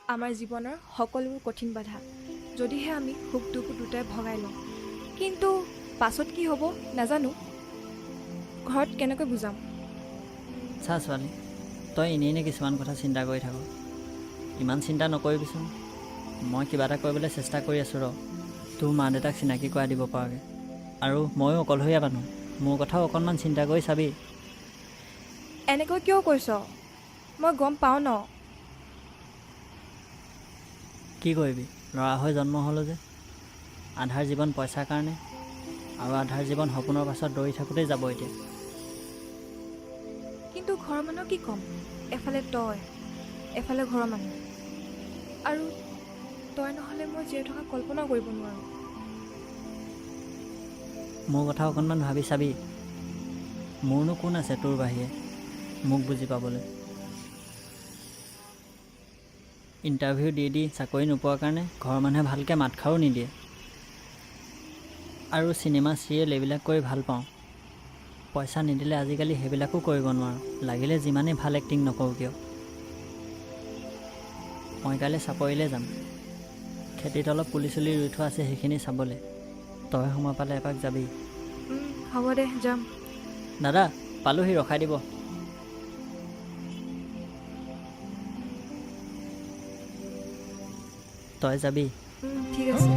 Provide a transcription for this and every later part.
আমাৰ জীৱনৰ সকলোবোৰ কঠিন বাধা যদিহে আমি সুখ দুখ দুটাই ভগাই লওঁ কিন্তু পাছত কি হ'ব নাজানো ঘৰত কেনেকৈ বুজাম চা ছোৱালী তই এনেই কিছুমান কথা চিন্তা কৰি থাক ইমান চিন্তা নকৰিবিচোন মই কিবা এটা কৰিবলৈ চেষ্টা কৰি আছোঁ ৰ তোৰ মা দেউতাক চিনাকি কৰাই দিব পৰাকৈ আৰু ময়ো অকলশৰীয়া মানুহ মোৰ কথাও অকণমান চিন্তা কৰি চাবি এনেকৈ কিয় কৈছ মই গম পাওঁ ন কি কৰিবি ল'ৰা হৈ জন্ম হ'লোঁ যে আধাৰ জীৱন পইচাৰ কাৰণে আৰু আধাৰ জীৱন সপোনৰ পাছত দৌৰি থাকোঁতেই যাব এতিয়া কিন্তু ঘৰৰ মানুহ কি ক'ম এফালে তই এফালে ঘৰৰ মানুহ আৰু তই নহ'লে মই জীয়াই থকা কল্পনাও কৰিব নোৱাৰোঁ মোৰ কথা অকণমান ভাবি চাবি মোৰনো কোন আছে তোৰ বাহিৰে মোক বুজি পাবলৈ ইণ্টাৰভিউ দি চাকৰি নোপোৱাৰ কাৰণে ঘৰৰ মানুহে ভালকৈ মাত খাৰো নিদিয়ে আৰু চিনেমা চিৰিয়েল এইবিলাক কৰি ভাল পাওঁ পইচা নিদিলে আজিকালি সেইবিলাকো কৰিব নোৱাৰোঁ লাগিলে যিমানেই ভাল এক্টিং নকৰোঁ কিয় মই কাইলৈ চাপৰিলৈ যাম খেতিত অলপ পুলি চুলি ৰুই থোৱা আছে সেইখিনি চাবলৈ তই সময় পালে এপাক যাবি হ'ব দে যাম দাদা পালোহি ৰখাই দিব তই যাবি ঠিক আছে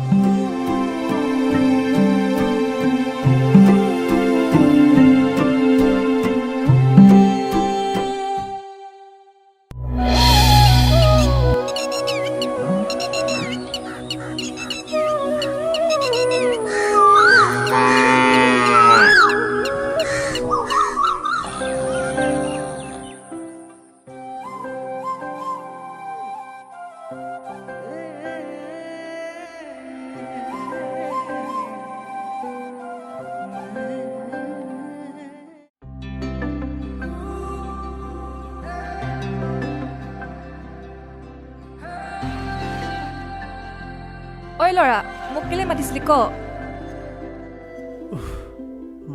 ঐ ল'ৰা মোক কেলে মাতিছিলি ক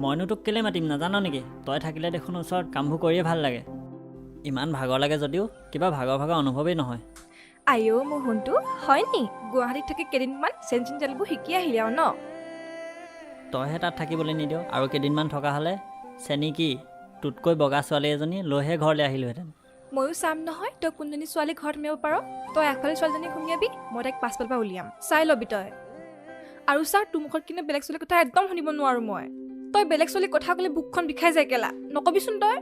মইনো তোক কেলৈ মাতিম নাজানো নেকি তই থাকিলে দেখোন ওচৰত কামবোৰ কৰিয়ে ভাল লাগে ইমান ভাগৰ লাগে যদিও কিবা ভাগৰ অনুভৱেই নহয় আইঅ মোৰ শুনটো হয় নি গুৱাহাটীত থাকি কেইদিনমান চেঞ্চিন তেলবোৰ শিকি আহিলে আৰু ন তইহে তাত থাকিবলৈ নিদিয় আৰু কেইদিনমান থকা হ'লে চেনি কি তোতকৈ বগা ছোৱালী এজনী লৈহে ঘৰলৈ আহিলোহেঁতেন ময়ো চাম নহয় তই কোনজনী ছোৱালী ঘৰত সোমাব পাৰ তই আগফালে ছোৱালীজনী সুমিয়াবি মই তাইক পাছফালৰ পৰা উলিয়াম চাই ল'বি তই আৰু ছাৰ তোৰ মুখত কিন্তু বেলেগ ছোৱালীৰ কথা একদম শুনিব নোৱাৰো মই তই বেলেগ ছোৱালীৰ কথা ক'লে বুকখন বিষাই যায় কেলা নকবিচোন তই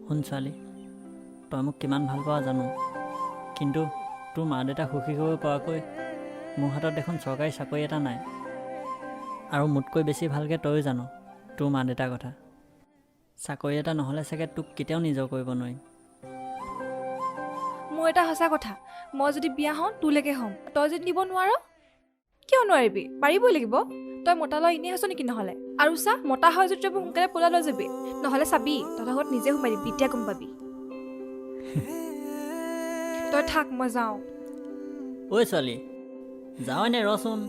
শুন ছোৱালী তই মোক কিমান ভাল পাৱ জানো কিন্তু তোৰ মা দেউতাক সুখী কৰিব পৰাকৈ মোৰ হাতত দেখোন চৰকাৰী চাকৰি এটা নাই আৰু মোতকৈ বেছি ভালকৈ তয়ো জানো তোৰ মা দেউতাৰ কথা চাকৰি এটা নহ'লে চাগে তোক কেতিয়াও নিজৰ কৰিব নোৱাৰিম মোৰ এটা সঁচা কথা মই যদি বিয়া হওঁ তোলৈকে হ'ম তই যদি দিব নোৱাৰ কিয় নোৱাৰিবি পাৰিবই লাগিব তই মতা লৈ এনেই হৈছ নেকি নহ'লে আৰু চা মতা হয় যদি তই সোনকালে পলাই লৈ যাবি নহ'লে চাবি তহঁতৰ ঘৰত নিজে সোমাই দিবি এতিয়া গম পাবি তই থাক মই যাওঁ ঐ ছোৱালী যাওঁ এনে ৰচোন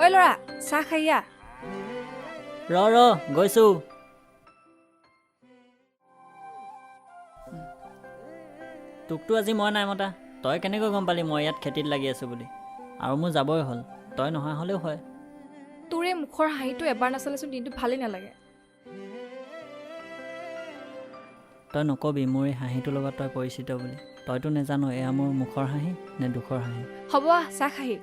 ঐ ল'ৰা চাহ খাইয়া ৰ গৈছো তোকতো আজি মই নাই মতা তই কেনেকৈ গম পালি মই ইয়াত খেতিত লাগি আছোঁ বুলি আৰু মোৰ যাবই হ'ল তই নহা হ'লেও হয় তোৰ এই মুখৰ হাঁহিটো এবাৰ নাচালেচোন দিনটো ভালেই নালাগে তই নকবি মোৰ এই হাঁহিটোৰ লগত তই পৰিচিত বুলি তইতো নেজানো এয়া মোৰ মুখৰ হাঁহি নে দুখৰ হাঁহি হ'ব চাহ খাহি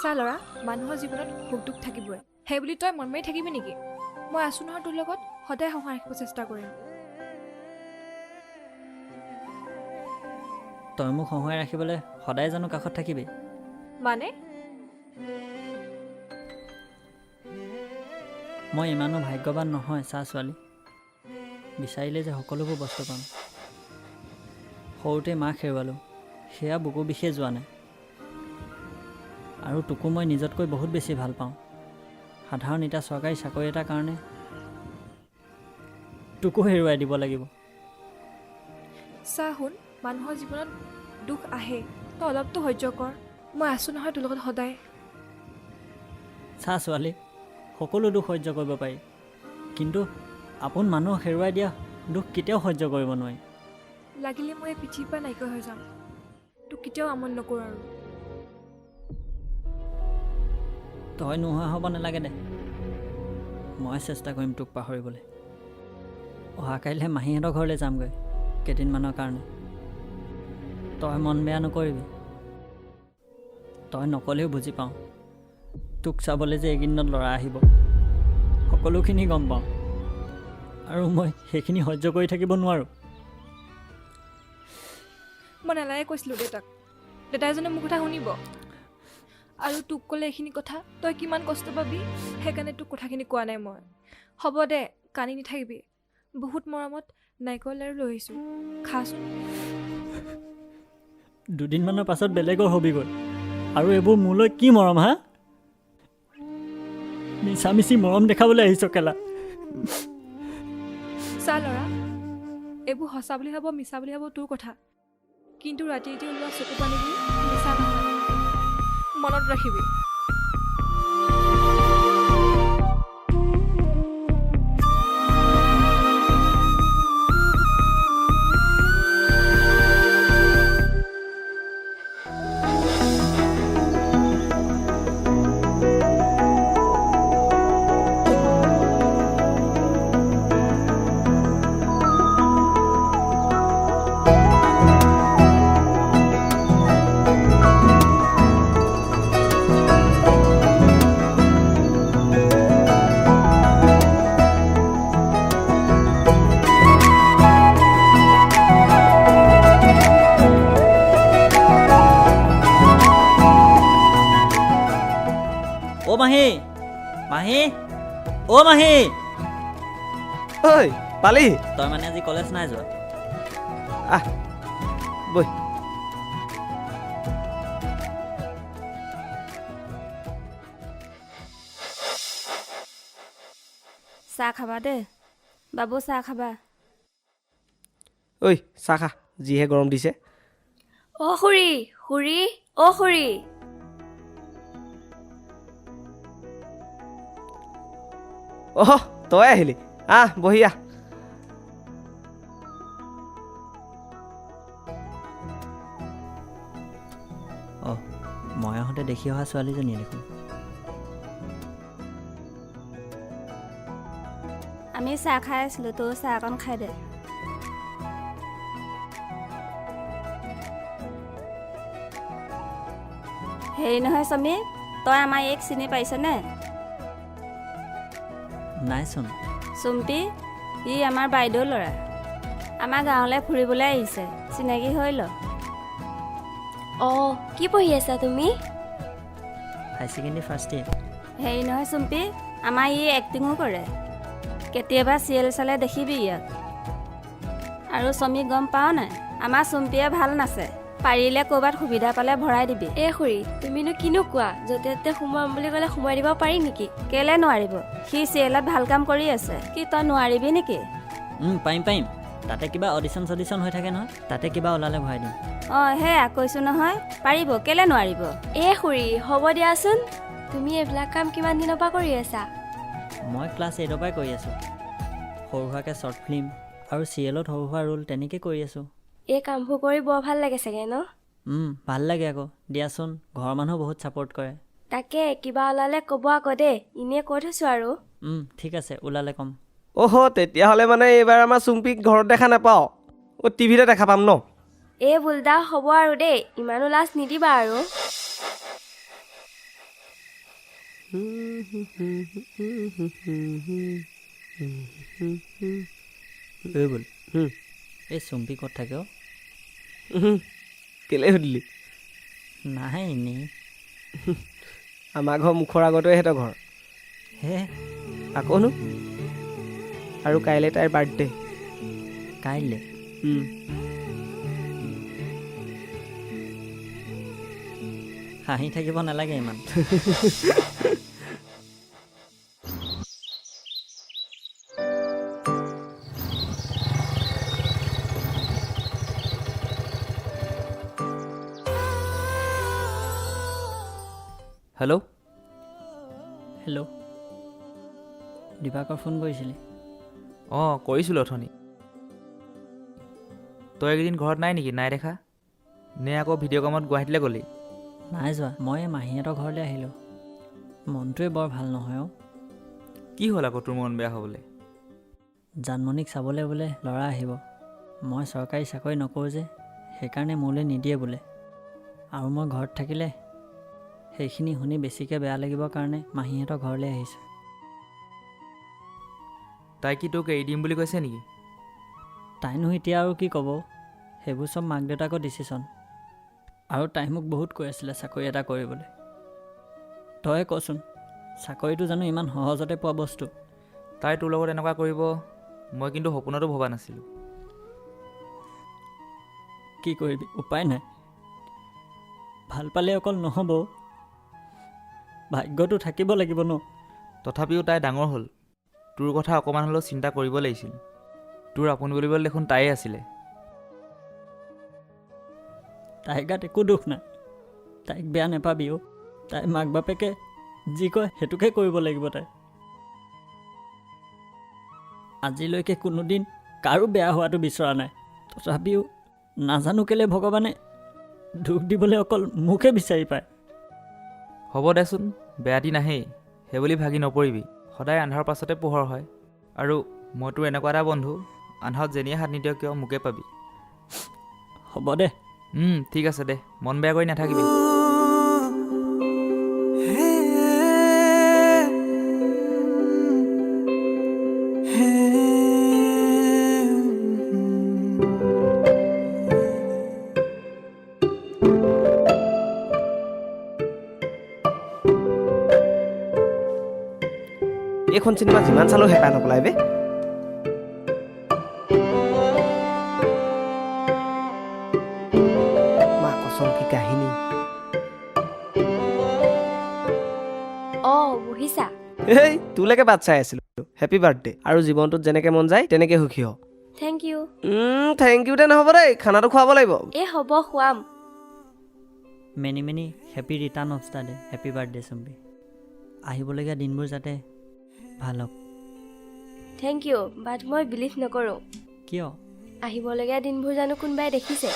চা ল'ৰা, মানুহৰ জীৱনত সুখ দুখ থাকিবই, সেই বুলি তই মন মাৰি থাকিবি নেকি? মই আছোঁ নহয় তোৰ লগত, সদায় সহায় ৰাখিব চেষ্টা কৰিম। তই মোক সহায় ৰাখিবলৈ সদায় জানো কাষত থাকিবি? মানে মই ইমানো ভাগ্যৱান নহয় চা ছোৱালী, বিচাৰিলে যে সকলোবোৰ বস্তু পাম। সৰুতে মাক হেৰুৱালোঁ, সেয়া বুকু বিষে যোৱা নাই। আৰু তোকো মই নিজতকৈ বহুত বেছি ভাল পাওঁ। সাধাৰণ এটা চৰকাৰী চাকৰি এটাৰ কাৰণে তোকো হেৰুৱাই দিব লাগিব। চা শুন, মানুহৰ জীৱনত দুখ আহে, তই অলপতো সহ্য কৰ। মই আছোঁ নহয় তোৰ লগত সদায়। চা ছোৱালী, সকলো দুখ সহ্য কৰিব পাৰি, কিন্তু আপোন মানুহক হেৰুৱাই দিয়া দুখ কেতিয়াও সহ্য কৰিব নোৱাৰি। লাগিলে মই এই পৃথিৱীৰ পৰা নাইকিয়া হৈ যাম, তোক কেতিয়াও আমনি নকৰোঁ আৰু। তই নোহোৱা হ'ব নালাগে দে, মই চেষ্টা কৰিম তোক পাহৰিবলৈ। অহা কাইলৈ মাহীহঁতৰ ঘৰলৈ যামগৈ কেইদিনমানৰ কাৰণে। তই মন বেয়া নকৰিবি, তই নকলেও বুজি পাওঁ। তোক চাবলৈ যে এইকেইদিনত ল'ৰা আহিব, সকলোখিনি গম পাওঁ, আৰু মই সেইখিনি সহ্য কৰি থাকিব নোৱাৰোঁ। মই নালাগে কৈছিলোঁ দেউতাক, দেউতাই জানো মোৰ কথা শুনিব? আৰু তোক ক'লে এইখিনি কথা তই কিমান কষ্ট পাবি, সেইকাৰণে তোক কথাখিনি কোৱা নাই মই। হ'ব দে, কান্দি নাথাকিবি। বহুত মৰমত নাৰিকল লাৰু লৈ আহিছোঁ, খাচোন। দুদিনমানৰ পাছত বেলেগৰ হবিগৈ, আৰু এইবোৰ মোলৈ কি মৰম হা? মিছামিচি মৰম দেখাবলৈ আহিছ কেলা। চা ল'ৰা, এইবোৰ সঁচা বুলি ভাব মিছা বুলি ভাব তোৰ কথা, কিন্তু ৰাতি ৰাতি ওলোৱা চকু পানীবোৰ মিছা নহয়, মনত ৰাখিবি। অ' মাহী, মাহী, অ' মাহী। ঐ পালি? তই মানে আজি কলেজ নাই যোৱা? আহ বৈ। চাহ খাবা দেই বাবু, চাহ খাবা। ঐ চাহ খা, যিহে গৰম দিছে। অ' খুৰী, খুৰী, অ' খুৰী। অহ তই আহিলি, আহ বহি আহ। অঁ, মই আহোঁতে দেখি অহা ছোৱালীজনীয়ে দেখোন। আমি চাহ খাই আছিলোঁ, তই চাহ অকণ খাই দে। হেৰি নহয় সমী, তই আমাৰ এইক চিনি পাইছনে? নাইচোন। চুম্পি, ই আমাৰ বাইদেউ ল'ৰা, আমাৰ গাঁৱলৈ ফুৰিবলৈ আহিছে, চিনাকি হৈ ল। অঁ, কি পঢ়ি আছা তুমি? হাই ছেকেণ্ডেৰী ফাৰ্ষ্ট ইয়েৰ। হেৰি নহয় চুম্পি, আমাৰ ই এক্টিঙো কৰে, কেতিয়াবা চিৰিয়েল চালে দেখিবি ইয়াক। আৰু চমি গম পাৱ নাই, আমাৰ চুম্পিয়ে ভাল নাচে, পাৰিলে ক'ৰবাত সুবিধা পালে ভৰাই দিবি। এ খুৰী, তুমিনো কিনো কোৱা, য'তে ত'তে সোমাম বুলি ক'লে সোমাই দিব পাৰি নেকি? কেলে নোৱাৰিব, সি চিৰিয়েলত ভাল কাম কৰি আছে, কি তই নোৱাৰিবি নেকি? পাৰিম পাৰিম, তাতে কিবা অডিশ্যন চডিশ্যন হৈ থাকে নহয়, তাতে কিবা ওলালে ভৰাই দিম। অঁ সেয়া কৈছোঁ নহয়, পাৰিব, কেলে নোৱাৰিব। এ খুৰী হ'ব দিয়াচোন, তুমি এইবিলাক কাম কিমান দিনৰ পৰা কৰি আছা? মই ক্লাছ 8ৰ পৰাই কৰি আছোঁ, সৰু সুৰাকৈ শ্বৰ্ট ফিল্ম আৰু চিৰিয়েলত সৰু সুৰা ৰোল তেনেকৈ কৰি আছোঁ। এই কামবোৰ কৰি বৰ ভাল লাগে চাগে ন? ভাল লাগে আকৌ, দিয়াচোন, ঘৰৰ মানুহ বহুত ছাপোৰ্ট কৰে। তাকে কিবা ওলালে ক'ব আকৌ দেই, এনেই কৈ থৈছোঁ আৰু। ঠিক আছে, ওলালে ক'ম। অহ তেতিয়াহ'লে মানে এইবাৰ আমাৰ চুম্পিক ঘৰত দেখা নাপাওঁ, অ' টিভিতে দেখা পাম ন? এই বুলদা হ'ব আৰু দেই, ইমানো লাজ নিদিবা আৰু। এই বল এই চুম্পি ক'ত থাকে অ'? কেলে সুধিলি? নাই এনেই। আমাৰ ঘৰ মুখৰ আগতে সিহঁতৰ ঘৰ। হে আকৌনো আৰু কাইলৈ তাইৰ বাৰ্থডে। কাইলৈ হাঁহি থাকিব নালাগে ইমান। হেল্ল'। হেল্ল', দিবাকৰ ফোন কৰিছিলি? অঁ কৰিছিলোঁ অথনি। তই এইকেইদিন ঘৰত নাই নেকি? নাই দেখা নে আকৌ ভিডিঅ' কামত গুৱাহাটীলৈ গ'লি? নাই যোৱা, মই মাহীহঁতৰ ঘৰলৈ আহিলোঁ। মনটোৱে বৰ ভাল নহয় অ'। কি হ'ল আকৌ তোৰ মন বেয়া হ'বলৈ? জানমণিক চাবলৈ বোলে ল'ৰা আহিব। মই চৰকাৰী চাকৰি নকৰোঁ যে, সেইকাৰণে মোলৈ নিদিয়ে বোলে। আৰু মই ঘৰত থাকিলে সেইখিনি শুনি বেছিকৈ বেয়া লাগিবৰ কাৰণে মাহীহঁতৰ ঘৰলৈ আহিছোঁ। তাই কি তোক এৰি দিম বুলি কৈছে নেকি? তাইনো এতিয়া আৰু কি ক'ব, সেইবোৰ চব মাক দেউতাকৰ ডিচিশ্যন। আৰু তাই মোক বহুত কৈ আছিলে চাকৰি এটা কৰিবলৈ। তই কচোন, চাকৰিটো জানো ইমান সহজতে পোৱা বস্তু? তাই তোৰ লগত এনেকুৱা কৰিব মই কিন্তু সপোনতো ভবা নাছিলোঁ। কি কৰিবি, উপায় নাই। ভাল পালে অকল নহ'ব, ভাগ্যটো থাকিব লাগিব ন। তথাপিও তাই ডাঙৰ হ'ল, তোৰ কথা অকণমান হ'লেও চিন্তা কৰিব লাগিছিল। তোৰ আপোন বুলিবলৈ দেখোন তাইয়ে আছিলে। তাইৰ গাত একো দুখ নাই, তাইক বেয়া নাপাবি অ'। তাই মাক বাপেকে যি কয় সেইটোকে কৰিব লাগিব তাই। আজিলৈকে কোনোদিন কাৰো বেয়া হোৱাটো বিচৰা নাই, তথাপিও নাজানো কেলে ভগৱানে দুখ দিবলৈ অকল মোকে বিচাৰি পায়। হ'ব দেচোন, বেয়া দিন আহেই, সেইবুলি ভাগি নপৰিবি। সদায় আন্ধাৰৰ পাছতে পোহৰ হয়। আৰু মই তোৰ এনেকুৱা এটা বন্ধু, আন্ধাৰত যেনিয়ে হাত নিদিয় কিয় মোকে পাবি। হ'ব দে। ঠিক আছে দে, মন বেয়া কৰি নাথাকিবি। এইখন চিনেমা যিমান চালেও হেঁপাহ নপলাই বে। মা কচম কি কাহিনী। বহিছা? এই তোলৈকে বাট চাই আছিলো। হেপী বাৰ্থডে, আৰু জীৱনটোত যেনেকে মন যায় তেনেকে সুখী হ। Thank you. থেংক ইউ দে নহ'ব দেই, খানাটো খুৱাব লাগিব। হ'ব খুৱাম। Many many happy return of the day. Happy birthday Chumpi. আহিবলগীয়া দিনবোৰ যাতে ভাল হওক। থেংক ইউ, বাট মই বিলিভ নকৰোঁ। কিয়? আহিবলগীয়া দিনবোৰ জানো কোনোবাই দেখিছে?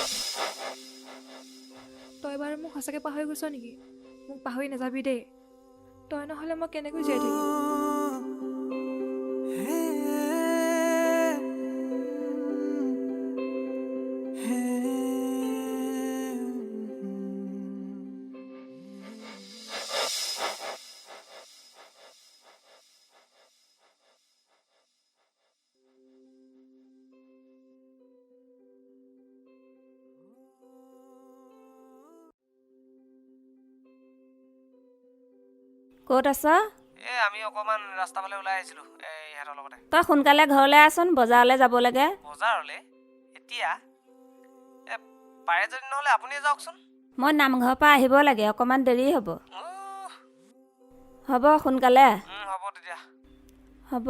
তই বাৰু মোক সঁচাকৈ পাহৰি গৈছ নেকি? মোক পাহৰি নাযাবি দেই। তই নহ'লে মই কেনেকৈ জীয়াই থাকিম? ক'ত আছ? আমি অকণমান ৰাস্তা ফালে ওলাই আহিছিলো ইহঁতৰ লগতে। তই সোনকালে ঘৰলৈ আহচোন, বজাৰলৈ যাব লাগে। বজাৰলৈ এতিয়া পাৰে যদি নহ'লে আপুনিয়ে যাওকচোন। মই নামঘৰৰ পৰা আহিব লাগে, অকণমান দেৰি হ'ব। হ'ব সোনকালে। হ'ব তেতিয়া। হ'ব।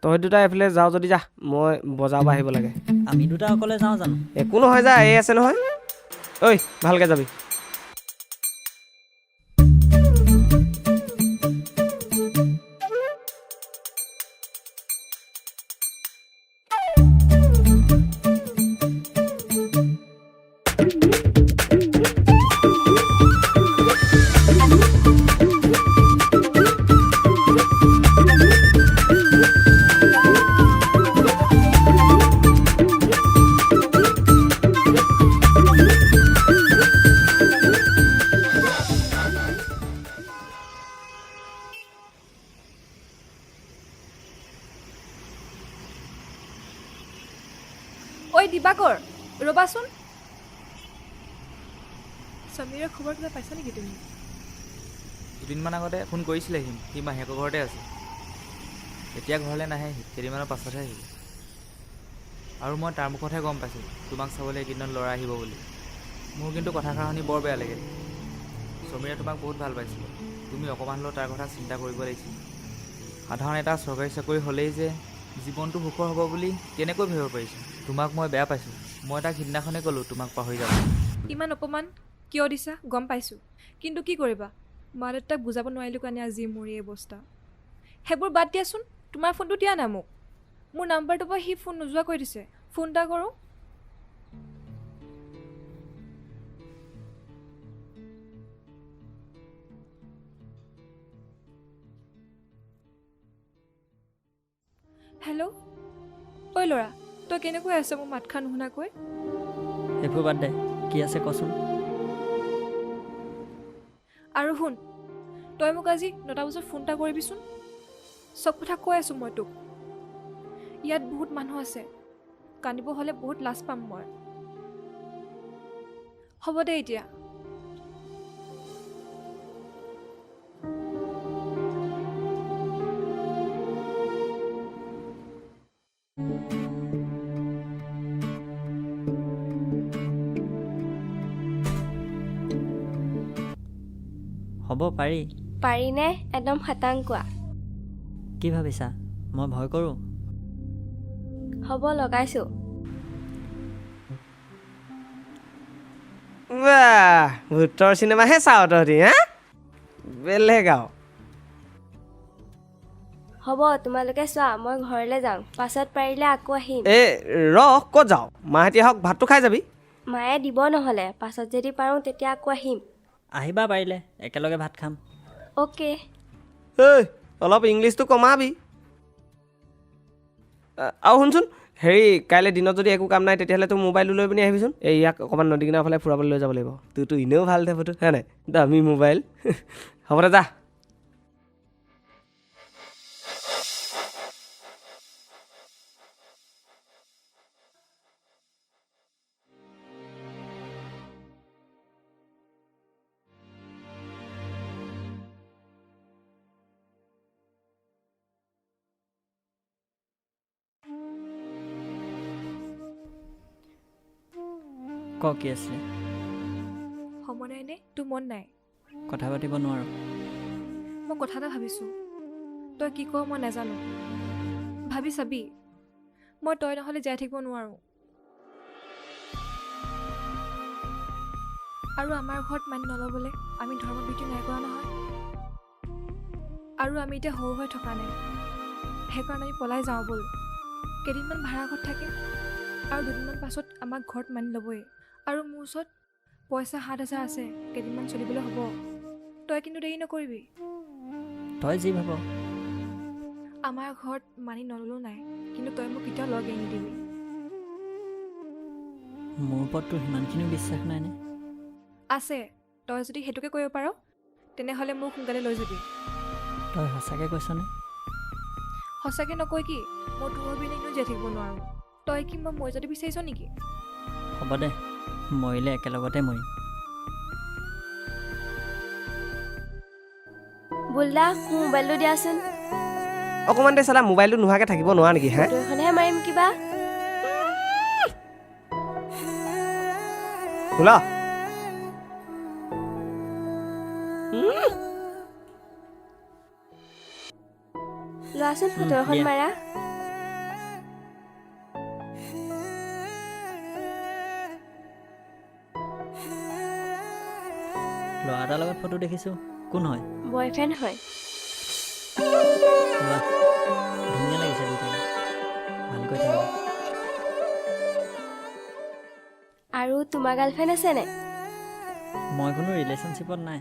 তই দুটা এইফালে যাওঁ যদি যা, মই বজাৰৰ পৰা আহিব লাগে। আমি দুটা অকলে যাওঁ জানো? একো নহয়, যা, এই আছে নহয়। ঐ ভালকৈ যাবি। দিবাকৰ ৰ'বাচোন সমীৰৰ খবৰ কিবা পাইছা নেকি তুমি দুদিনমান আগতে ফোন কৰিছিলে সি মাহীয়েকৰ ঘৰতে আছে এতিয়া ঘৰলৈ নাহে কেইদিনমানৰ পাছতহে আহিব আৰু মই তাৰ মুখতহে গম পাইছোঁ তোমাক চাবলৈ এইকেইদিনত ল'ৰা আহিব বুলি মোৰ কিন্তু কথাষাৰ শুনি বৰ বেয়া লাগে সমীৰে তোমাক বহুত ভাল পাইছিলে তুমি অকণমান হ'লেও তাৰ কথা চিন্তা কৰিব লাগিছিল সাধাৰণ এটা চৰকাৰী চাকৰি হ'লেই যে জীৱনটো সুখৰ হ'ব বুলি কেনেকৈ ভাবিব পাৰিছোঁ তোমাক মই বেয়া পাইছোঁ মই তাক সিদিনাখনেই ক'লোঁ তোমাক পাহৰি যাব ইমান অপমান কিয় দিছা গম পাইছোঁ কিন্তু কি কৰিবা মা দেউতাক বুজাব নোৱাৰিলোঁ কাৰণে আজি মোৰ এই অৱস্থা সেইবোৰ বাদ দিয়াচোন তোমাৰ ফোনটো দিয়া না মোক মোৰ নাম্বাৰটোৰ পৰা সি ফোন নোযোৱা কৰি দিছে ফোন এটা কৰোঁ হেল্ল' ঐ ল'ৰা তই কেনেকৈ আছ মোৰ মাতষাৰ নুশুনাকৈ সেইবোৰ বাদ দে কি আছে কচোন আৰু শুন তই মোক আজি 9টা বজাত ফোন এটা কৰিবিচোন চব কথা কৈ আছোঁ মই তোক ইয়াত বহুত মানুহ আছে কান্দিব হ'লে বহুত লাজ পাম মই হ'ব দে এতিয়া হ'ব পাৰি পাৰিনে একদম খাটাং কোৱা কি ভাবিছা মই ভয় কৰোঁ হ'ব লগাইছোঁ বাহ ভূতৰ চিনেমাহে চাওঁ তহঁতি হা বেলেগ আৰু হ'ব তোমালোকে চোৱা মই ঘৰলৈ যাওঁ পাছত পাৰিলে আকৌ আহিম এই ক'ত যাওঁ মাহেঁতি আহক ভাতটো খাই যাবি মায়ে দিব নহ'লে পাছত যদি পাৰোঁ তেতিয়া আকৌ আহিম আহিবা পাৰিলে একেলগে ভাত খাম অ'কে ঐ অলপ ইংলিছটো কমাবি আৰু শুনচোন হেৰি কাইলৈ দিনত যদি একো কাম নাই তেতিয়াহ'লে তোৰ মোবাইলটো লৈ পিনি আহিবিচোন এই ইয়াক অকণমান নদী কিনাৰৰ ফালে ফুৰাবলৈ লৈ যাব লাগিব তোৰতো এনেও ভাল দে ফটো হয় নাই দামী মোবাইল হ'ব দে যা ক কি আছিলে সময় নাই নে তোৰ মন নাই কথা পাতিব নোৱাৰোঁ মই কথা এটা ভাবিছোঁ তই কি কৱ মই নাজানো ভাবি চাবি মই তই নহ'লে জীয়াই থাকিব নোৱাৰোঁ আৰু আমাৰ ঘৰত মানি নল'বলৈ আমি ধৰ্ম বিধি নাই কৰা নহয় আৰু আমি এতিয়া সৰু হৈ থকা নাই সেইকাৰণে আমি পলাই যাওঁ ব'ল কেইদিনমান ভাড়া ঘৰত থাকিম আৰু দুদিনমান পাছত আমাক ঘৰত মানি ল'বই আৰু মোৰ ওচৰত পইচা 7,000 আছে কেইদিনমান চলিবলৈ হ'ব তই কিন্তু দেৰি নকৰিবি তই যি ভাব আমাৰ ঘৰত মানি নল'লেও নাই কিন্তু তই মোক কেতিয়াও লগ এৰি নিদিবি মোৰ ওপৰত তোৰ সিমানখিনিও বিশ্বাস নাইনে আছে তই যদি সেইটোকে কৰিব পাৰ তেনেহ'লে মোক সোনকালে লৈ যাবি তই সঁচাকৈ কৈছনে সঁচাকৈ নকৈ কি মই তোৰ অবিহনে এনেও জীয়াই থাকিব নোৱাৰোঁ তই কি মই মৰি যদি বিচাৰিছ নেকি হ'ব দে মৰিলে একেলগতে মৰিম বুলদা মোৰ মোবাইলটো দিয়াচোন অকণমান দে চালা মোবাইলটো নোহোৱাকৈ থাকিব নোৱাৰা নেকি হে ফটো এখনহে মাৰিম কিবা খোলা লোৱাচোন ফটো এখন দিয়া। মাৰা ল'ৰা এটাৰ লগত ফটো দেখিছোঁ কোন হয় বয়ফ্ৰেণ্ড হয় বাহ ধুনীয়া লাগিছে দুইটাকে ভালকৈ থাকিবা আৰু তোমাৰ গাৰ্লফ্ৰেণ্ড আছেনে মই কোনো ৰিলেশ্যনশ্বিপত নাই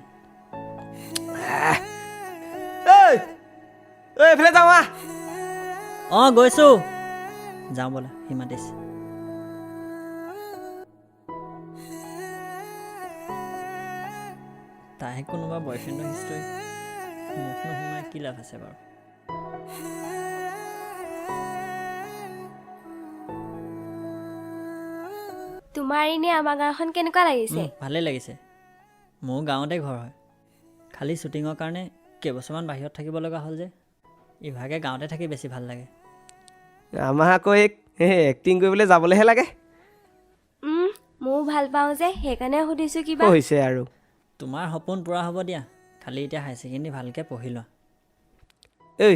এইফালে যাওঁ অঁ গৈছোঁ যাওঁ ব'লা সি মাতিছে তাইহে কোনোবা বয়ফ্ৰেণ্ডৰ হিষ্টৰী মোক নোশুনাই কি লাভ আছে বাৰু তোমাৰ এনে আমাৰ গাঁওখন কেনেকুৱা লাগিছে? ভালেই লাগিছে। মোৰ গাঁৱতে ঘৰ হয়, খালি শ্বুটিঙৰ কাৰণে কেইবছৰমান বাহিৰত থাকিব লগা হ'ল যে ইভাগে গাঁৱতে থাকি বেছি ভাল লাগে। আমাৰ আকৌ এক্টিং কৰিবলৈ যাবলৈহে লাগে। ময়ো ভাল পাওঁ যে সেইকাৰণে সুধিছোঁ কিবা হৈছে আৰু। তোমাৰ সপোন পূৰা হ'ব দিয়া, খালি এতিয়া হাই ছেকেণ্ডেৰী ভালকৈ পঢ়ি লোৱা। ঐ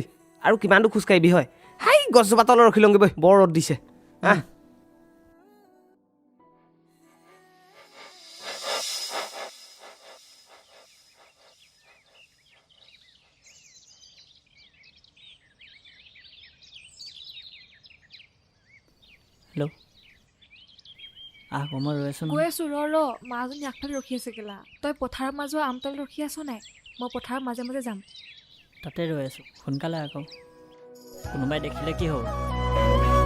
আৰু কিমান দূৰ খোজকাঢ়িবি হয়? হাই গছজোপা তলত ৰখি লওঁগৈ বৈ, বৰ ৰ'দ দিছে। হেল্ল', মই ৰৈ আছোঁ গৈ আছোঁ ৰ মাজনী আগফালে ৰখি আছে কেলা। তই পথাৰৰ মাজৰ আমতলত ৰখি আছ নাই? মই পথাৰৰ মাজে মাজে যাম। তাতে ৰৈ আছোঁ, সোনকালে আকৌ, কোনোবাই দেখিলে কি হ'ব?